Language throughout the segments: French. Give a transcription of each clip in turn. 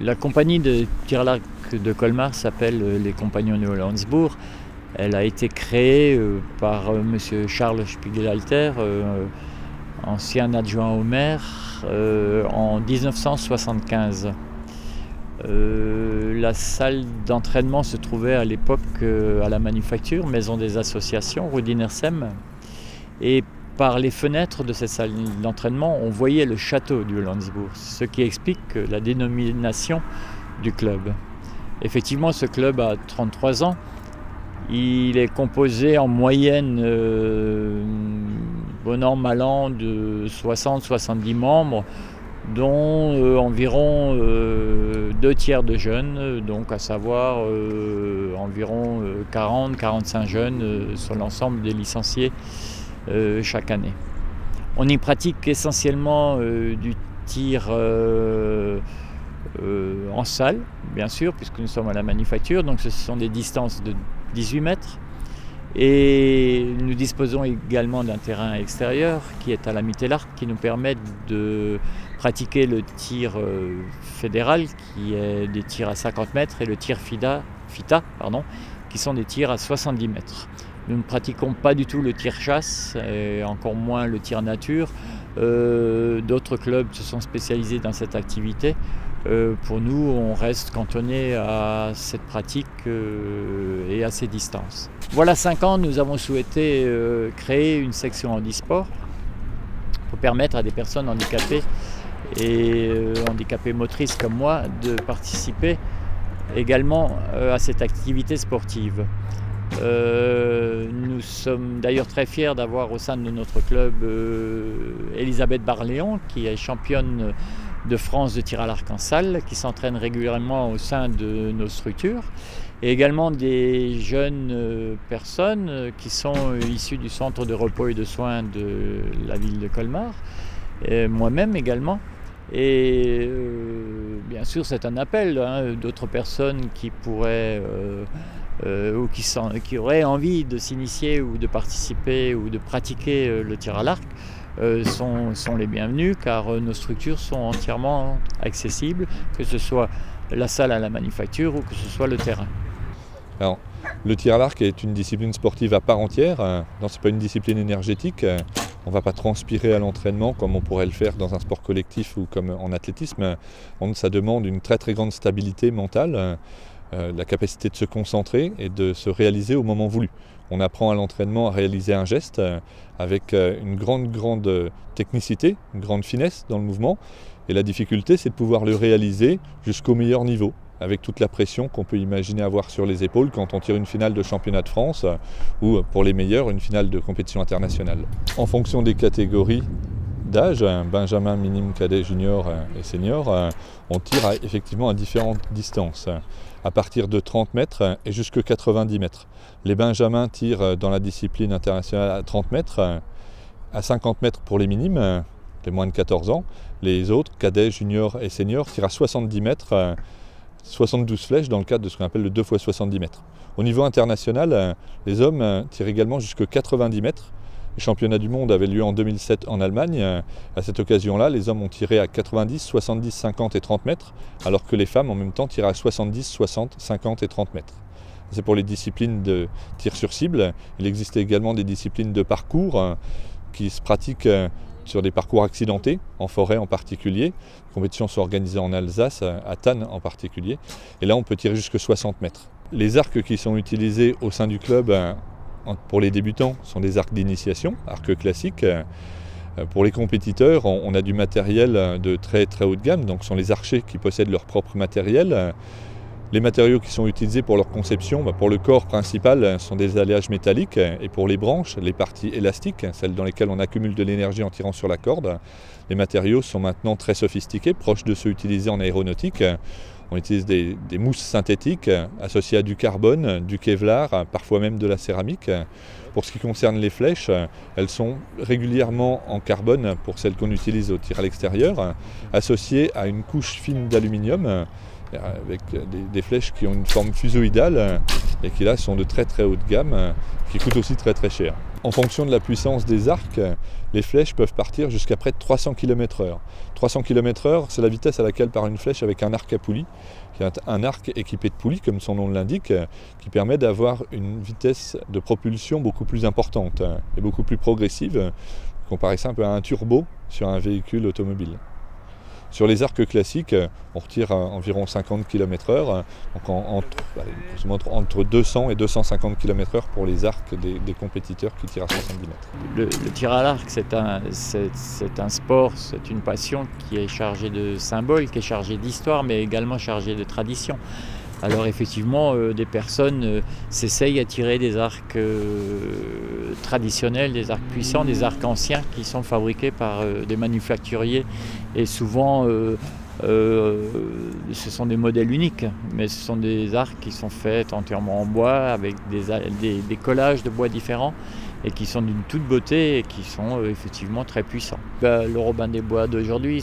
La compagnie de tir à l'arc de Colmar s'appelle les Compagnons de Hollandsbourg. Elle a été créée par M. Charles Spiegelalter, ancien adjoint au maire, en 1975. La salle d'entraînement se trouvait à l'époque à la Manufacture, maison des associations, rue d'Innersem. Et par les fenêtres de cette salle d'entraînement, on voyait le château du Hollandsbourg, ce qui explique la dénomination du club. Effectivement, ce club a 33 ans. Il est composé en moyenne, bon an, mal an, de 60-70 membres, dont environ 2 tiers de jeunes, donc à savoir environ 40-45 jeunes sur l'ensemble des licenciés chaque année. On y pratique essentiellement du tir en salle, bien sûr, puisque nous sommes à la Manufacture, donc ce sont des distances de 18 mètres. Et nous disposons également d'un terrain extérieur qui est à la Mittellarc, qui nous permet de pratiquer le tir fédéral, qui est des tirs à 50 mètres, et le tir FITA, qui sont des tirs à 70 mètres. Nous ne pratiquons pas du tout le tir chasse, et encore moins le tir nature. D'autres clubs se sont spécialisés dans cette activité. Pour nous, on reste cantonné à cette pratique et à ces distances. Voilà 5 ans, nous avons souhaité créer une section handisport pour permettre à des personnes handicapées et handicapées motrices comme moi de participer également à cette activité sportive. Nous sommes d'ailleurs très fiers d'avoir au sein de notre club Elisabeth Barléon, qui est championne de France de tir à l'arc en salle, qui s'entraîne régulièrement au sein de nos structures, et également des jeunes personnes qui sont issues du centre de repos et de soins de la ville de Colmar, et moi-même également. Et bien sûr, c'est un appel, d'autres personnes qui pourraient ou qui auraient envie de s'initier ou de participer ou de pratiquer le tir à l'arc sont les bienvenus, car nos structures sont entièrement accessibles, que ce soit la salle à la Manufacture ou que ce soit le terrain. Alors, le tir à l'arc est une discipline sportive à part entière. Ce n'est pas une discipline énergétique. On ne va pas transpirer à l'entraînement comme on pourrait le faire dans un sport collectif ou comme en athlétisme. Ça demande une très très grande stabilité mentale, la capacité de se concentrer et de se réaliser au moment voulu. On apprend à l'entraînement à réaliser un geste avec une grande technicité, une grande finesse dans le mouvement. Et la difficulté, c'est de pouvoir le réaliser jusqu'au meilleur niveau, avec toute la pression qu'on peut imaginer avoir sur les épaules quand on tire une finale de championnat de France ou, pour les meilleurs, une finale de compétition internationale. En fonction des catégories d'âge, benjamin, minime, cadet, junior et senior, on tire effectivement à différentes distances, à partir de 30 mètres et jusqu'à 90 mètres. Les benjamins tirent dans la discipline internationale à 30 mètres, à 50 mètres pour les minimes, les moins de 14 ans. Les autres, cadets, juniors et seniors, tirent à 70 mètres, 72 flèches dans le cadre de ce qu'on appelle le 2 x 70 mètres. Au niveau international, les hommes tirent également jusqu'à 90 mètres. Les championnats du monde avaient lieu en 2007 en Allemagne. À cette occasion-là, les hommes ont tiré à 90, 70, 50 et 30 mètres, alors que les femmes en même temps tiraient à 70, 60, 50 et 30 mètres. C'est pour les disciplines de tir sur cible. Il existe également des disciplines de parcours qui se pratiquent sur des parcours accidentés, en forêt en particulier. Les compétitions sont organisées en Alsace, à Thann en particulier. Et là, on peut tirer jusqu'à 60 mètres. Les arcs qui sont utilisés au sein du club pour les débutants sont des arcs d'initiation, arcs classiques. Pour les compétiteurs, on a du matériel de très très haut de gamme, donc ce sont les archers qui possèdent leur propre matériel. Les matériaux qui sont utilisés pour leur conception, pour le corps principal, sont des alliages métalliques, et pour les branches, les parties élastiques, celles dans lesquelles on accumule de l'énergie en tirant sur la corde, les matériaux sont maintenant très sophistiqués, proches de ceux utilisés en aéronautique. On utilise des mousses synthétiques associées à du carbone, du kevlar, parfois même de la céramique. Pour ce qui concerne les flèches, elles sont régulièrement en carbone pour celles qu'on utilise au tir à l'extérieur, associées à une couche fine d'aluminium avec des flèches qui ont une forme fusoïdale et qui là sont de très très haut de gamme, qui coûtent aussi très très cher. En fonction de la puissance des arcs, les flèches peuvent partir jusqu'à près de 300 km/h. 300 km/h, c'est la vitesse à laquelle part une flèche avec un arc à poulie, qui est un arc équipé de poulies, comme son nom l'indique, qui permet d'avoir une vitesse de propulsion beaucoup plus importante et beaucoup plus progressive, comparé ça un peu à un turbo sur un véhicule automobile. Sur les arcs classiques, on retire environ 50 km/h, donc entre 200 et 250 km/h pour les arcs des compétiteurs qui tirent à 70 mètres. Le tir à l'arc, c'est un sport, c'est une passion qui est chargée de symboles, qui est chargée d'histoire, mais également chargée de tradition. Alors effectivement, des personnes s'essayent à tirer des arcs traditionnels, des arcs puissants, des arcs anciens qui sont fabriqués par des manufacturiers. Et souvent, ce sont des modèles uniques, mais ce sont des arcs qui sont faits entièrement en bois, avec des collages de bois différents, et qui sont d'une toute beauté et qui sont effectivement très puissants. Le Robin des Bois d'aujourd'hui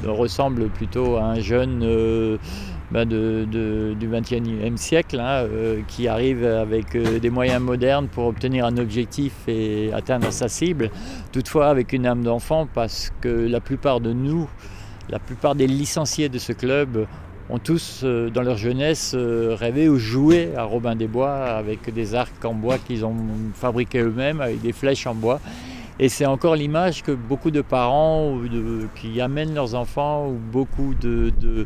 ressemble plutôt à un jeune du XXe siècle, qui arrive avec des moyens modernes pour obtenir un objectif et atteindre sa cible, toutefois avec une âme d'enfant, parce que la plupart de nous, la plupart des licenciés de ce club ont tous, dans leur jeunesse, rêvé ou joué à Robin des Bois avec des arcs en bois qu'ils ont fabriqués eux-mêmes, avec des flèches en bois. Et c'est encore l'image que beaucoup de parents qui amènent leurs enfants, ou beaucoup de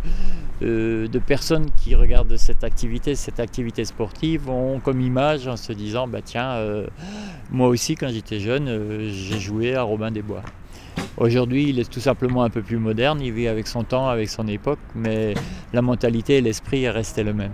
personnes qui regardent cette activité sportive ont comme image, en se disant tiens, moi aussi quand j'étais jeune, j'ai joué à Robin des Bois. Aujourd'hui, il est tout simplement un peu plus moderne, il vit avec son temps, avec son époque, mais la mentalité et l'esprit est resté le même.